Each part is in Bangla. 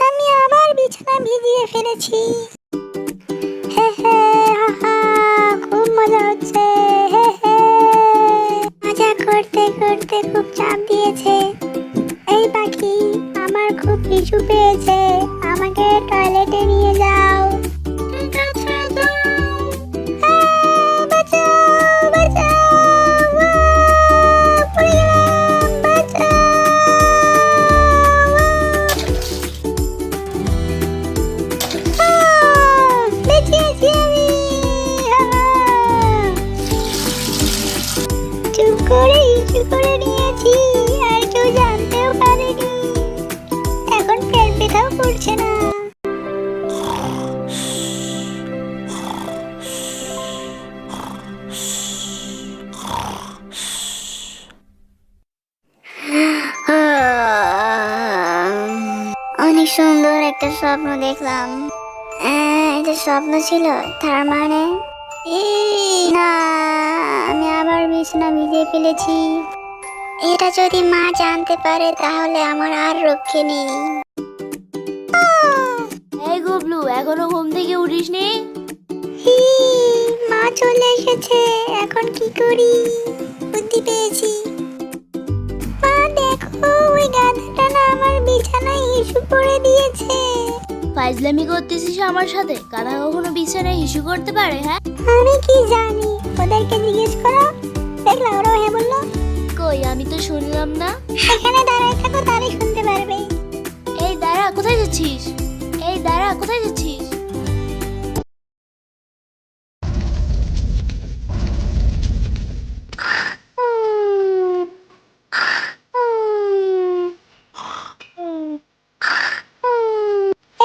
আমি আবার বিছানা ভিজিয়ে ফেলেছি। খুব মজা হচ্ছে। মজা করতে করতে খুব চাপ দিয়েছে। এই পাখি, আমার খুব হিসু পেয়েছে, আমাকে টয়লেটে নিয়ে যাও। ঠিক আছে, যাও। বাঁচাও, বাঁচাও, পড়ে গেলাম, বাঁচাও। বেঁচে আছি আমি। চুপ করে হিসু করে নিয়েছি, আর কেউ জানতেও পারেনি। এখন পেট ব্যথাও করছে না। অনেক সুন্দর একটা স্বপ্ন দেখলাম। এটা স্বপ্ন ছিল, তার মানে না, আমি আবার বিছানা ভিজিয়ে ফেলেছি। এটা যদি মা জানতে পারে তাহলে আমার আর রক্ষে নেই। এই গুবলু, এখনো ঘুম থেকে উঠিসনি? মা চলে এসেছে, এখন কি করি? বুদ্ধি পেয়েছি। মা দেখো, ওই গাধাটা না আমার বিছানায় হিসু করে দিয়েছে। ফাইজলামি করতেছিস আমার সাথে? গাধা কখনো বিছানায় হিসু করতে পারে? হ্যাঁ, আমি কি জানি, ওদেরকে জিজ্ঞেস করো। দেখলাম ওরা হ্যাঁ বললো। কই, আমি তো শুনলাম না। এখানে দাঁড়ায় থাকো, তাহলে শুনতে পারবে। এই দাঁড়া, কোথায় যাচ্ছিস? এই দাঁড়া, কোথায় যাচ্ছিস?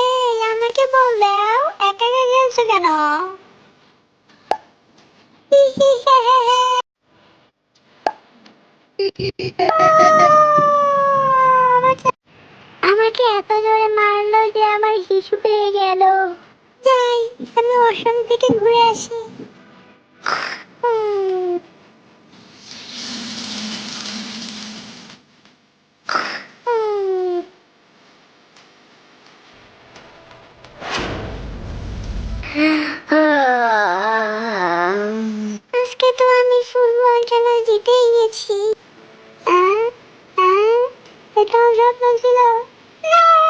এই, আমাকে বল দাও, একা একা গেছো কেন? আমাকে এত জোরে মারলো যে আমার শিশু পেয়ে গেল। যাই, আমি অসম থেকে ঘুরে আসি। আজকে তো আমি ফুটবল খেলা জিতেই গেছি। এটাও স্বপ্ন ছিল। না।